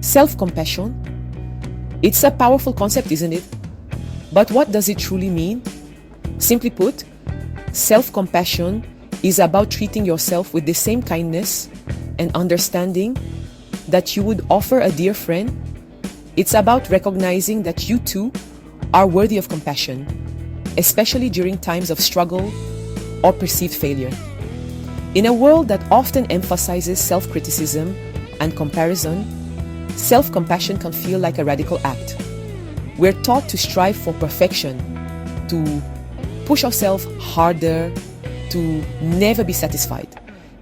Self-compassion. It's a powerful concept, isn't it? But what does it truly mean? Simply put, self-compassion is about treating yourself with the same kindness and understanding that you would offer a dear friend. It's about recognizing that you too are worthy of compassion, especially during times of struggle or perceived failure. In a world that often emphasizes self-criticism and comparison, self-compassion can feel like a radical act. We're taught to strive for perfection, to push ourselves harder, to never be satisfied.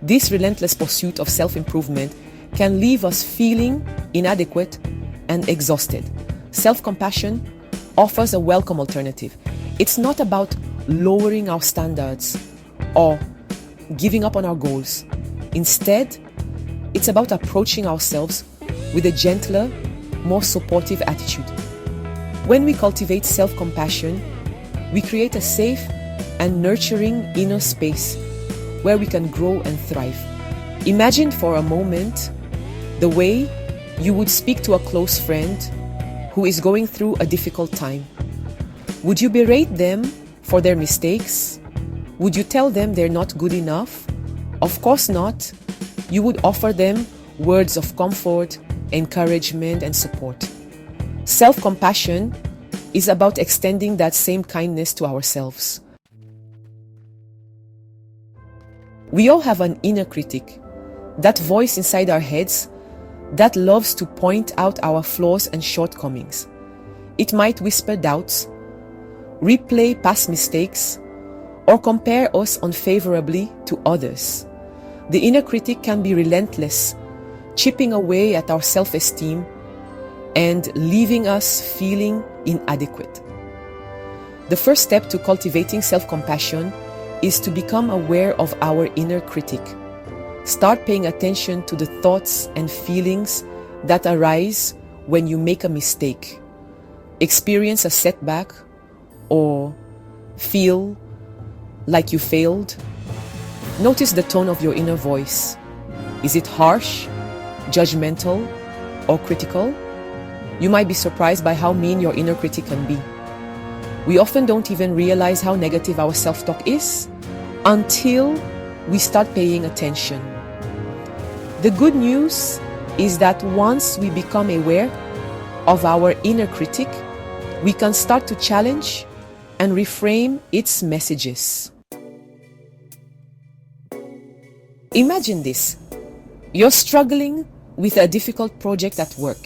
This relentless pursuit of self-improvement can leave us feeling inadequate and exhausted. Self-compassion offers a welcome alternative. It's not about lowering our standards or giving up on our goals. Instead, it's about approaching ourselves with a gentler, more supportive attitude. When we cultivate self-compassion, we create a safe and nurturing inner space where we can grow and thrive. Imagine for a moment the way you would speak to a close friend who is going through a difficult time. Would you berate them for their mistakes? Would you tell them they're not good enough? Of course not. You would offer them words of comfort, encouragement, and support. Self-compassion is about extending that same kindness to ourselves. We all have an inner critic, that voice inside our heads that loves to point out our flaws and shortcomings. It might whisper doubts, replay past mistakes, or compare us unfavorably to others. The inner critic can be relentless, chipping away at our self-esteem and leaving us feeling inadequate. The first step to cultivating self-compassion is to become aware of our inner critic. Start paying attention to the thoughts and feelings that arise when you make a mistake, experience a setback, or feel like you failed. Notice the tone of your inner voice. Is it harsh, judgmental, or critical? You might be surprised by how mean your inner critic can be. We often don't even realize how negative our self-talk is until we start paying attention. The good news is that once we become aware of our inner critic, we can start to challenge and reframe its messages. Imagine this. You're struggling with a difficult project at work.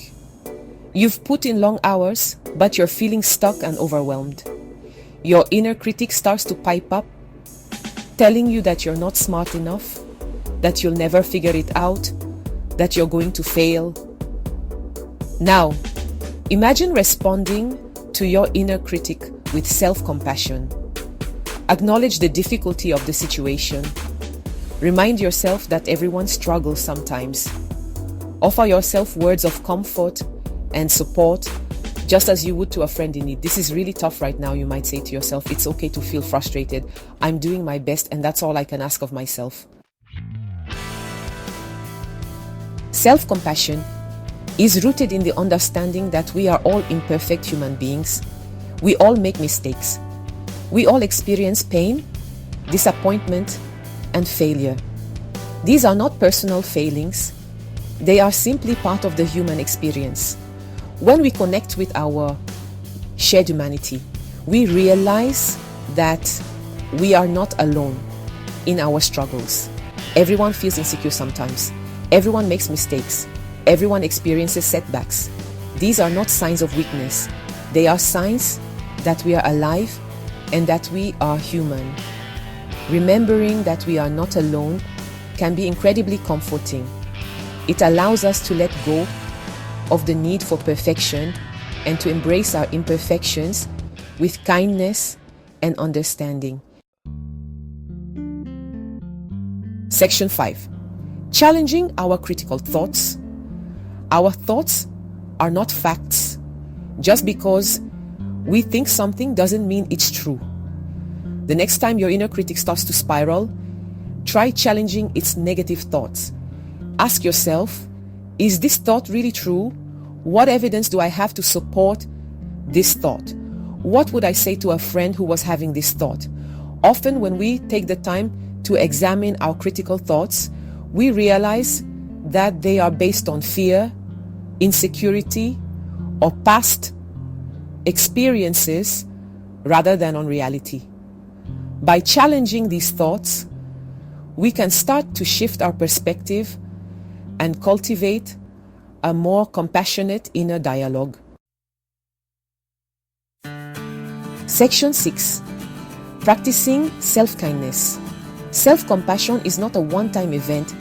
You've put in long hours, but you're feeling stuck and overwhelmed. Your inner critic starts to pipe up, telling you that you're not smart enough, that you'll never figure it out, that you're going to fail. Now, imagine responding to your inner critic with self-compassion. Acknowledge the difficulty of the situation. Remind yourself that everyone struggles sometimes. Offer yourself words of comfort and support, just as you would to a friend in need. This is really tough right now, you might say to yourself. It's okay to feel frustrated. I'm doing my best, and that's all I can ask of myself. Self-compassion is rooted in the understanding that we are all imperfect human beings. We all make mistakes. We all experience pain, disappointment, and failure. These are not personal failings. They are simply part of the human experience. When we connect with our shared humanity, we realize that we are not alone in our struggles. Everyone feels insecure sometimes. Everyone makes mistakes. Everyone experiences setbacks. These are not signs of weakness. They are signs that we are alive and that we are human. Remembering that we are not alone can be incredibly comforting. It allows us to let go of the need for perfection and to embrace our imperfections with kindness and understanding. Section 5. Challenging our critical thoughts. Our thoughts are not facts. Just because we think something doesn't mean it's true. The next time your inner critic starts to spiral, try challenging its negative thoughts. Ask yourself, is this thought really true, What evidence do I have to support this thought? What would I say to a friend who was having this thought? Often when we take the time to examine our critical thoughts, we realize that they are based on fear, insecurity, or past experiences rather than on reality. By challenging these thoughts, we can start to shift our perspective and cultivate a more compassionate inner dialogue. Section 6. Practicing self-kindness. Self-compassion is not a one-time event,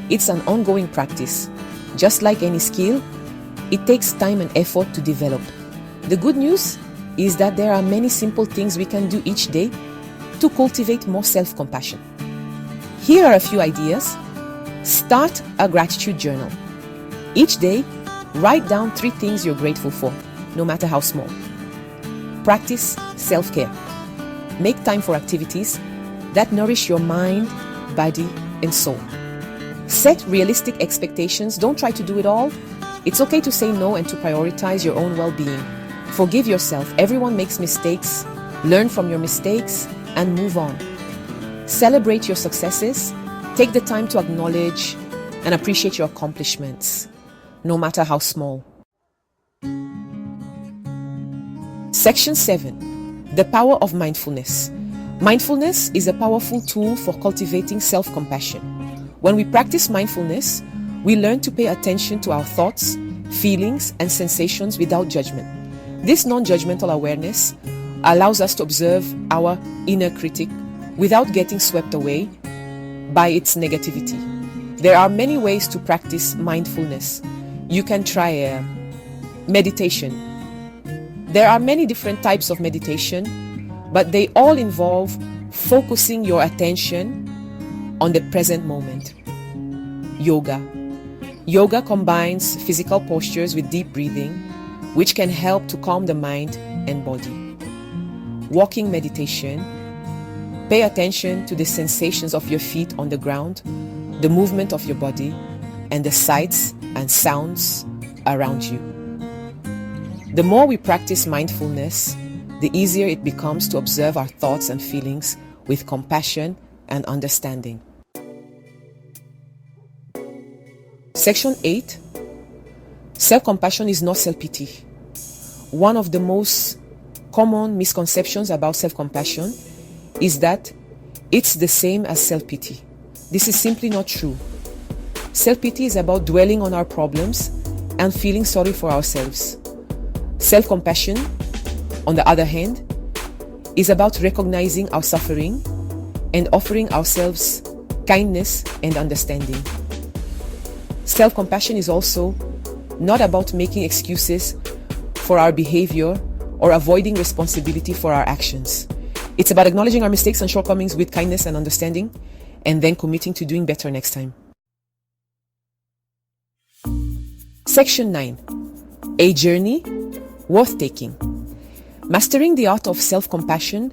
it's an ongoing practice. Just like any skill, it takes time and effort to develop. The good news is that there are many simple things we can do each day to cultivate more self-compassion. Here are a few ideas. Start a gratitude journal. Each day, write down 3 things you're grateful for, no matter how small. Practice self-care. Make time for activities that nourish your mind, body, and soul. Set realistic expectations. Don't try to do it all. It's okay to say no and to prioritize your own well-being. Forgive yourself. Everyone makes mistakes. Learn from your mistakes and move on. Celebrate your successes. Take the time to acknowledge and appreciate your accomplishments, no matter how small. Section 7. The power of mindfulness. Mindfulness is a powerful tool for cultivating self-compassion. When we practice mindfulness, we learn to pay attention to our thoughts, feelings, and sensations without judgment. This non-judgmental awareness allows us to observe our inner critic without getting swept away by its negativity. There are many ways to practice mindfulness. You can try meditation. There are many different types of meditation, but they all involve focusing your attention on the present moment. Yoga. Yoga combines physical postures with deep breathing, which can help to calm the mind and body. Walking meditation. Pay attention to the sensations of your feet on the ground, the movement of your body, and the sights and sounds around you. The more we practice mindfulness, the easier it becomes to observe our thoughts and feelings with compassion and understanding. Section 8. Self-compassion is not self-pity. One of the most common misconceptions about self-compassion is that it's the same as self-pity. This is simply not true. Self-pity is about dwelling on our problems and feeling sorry for ourselves. Self-compassion, on the other hand, is about recognizing our suffering and offering ourselves kindness and understanding. Self-compassion is also not about making excuses for our behavior or avoiding responsibility for our actions. It's about acknowledging our mistakes and shortcomings with kindness and understanding, and then committing to doing better next time. Section 9. A journey worth taking. Mastering the art of self-compassion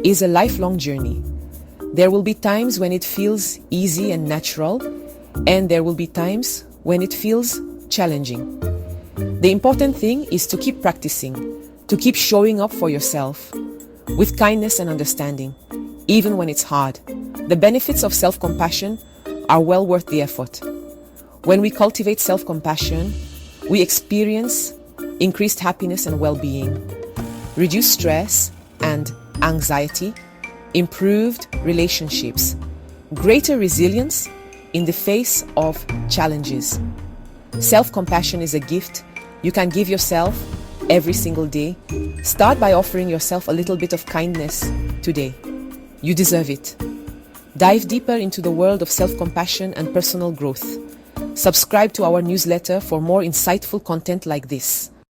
is a lifelong journey. There will be times when it feels easy and natural, and there will be times when it feels challenging. The important thing is to keep practicing, to keep showing up for yourself with kindness and understanding, even when it's hard. The benefits of self-compassion are well worth the effort. When we cultivate self-compassion, we experience increased happiness and well-being, reduced stress and anxiety, improved relationships, greater resilience in the face of challenges. Self-compassion is a gift you can give yourself every single day. Start by offering yourself a little bit of kindness today. You deserve it. Dive deeper into the world of self-compassion and personal growth. Subscribe to our newsletter for more insightful content like this.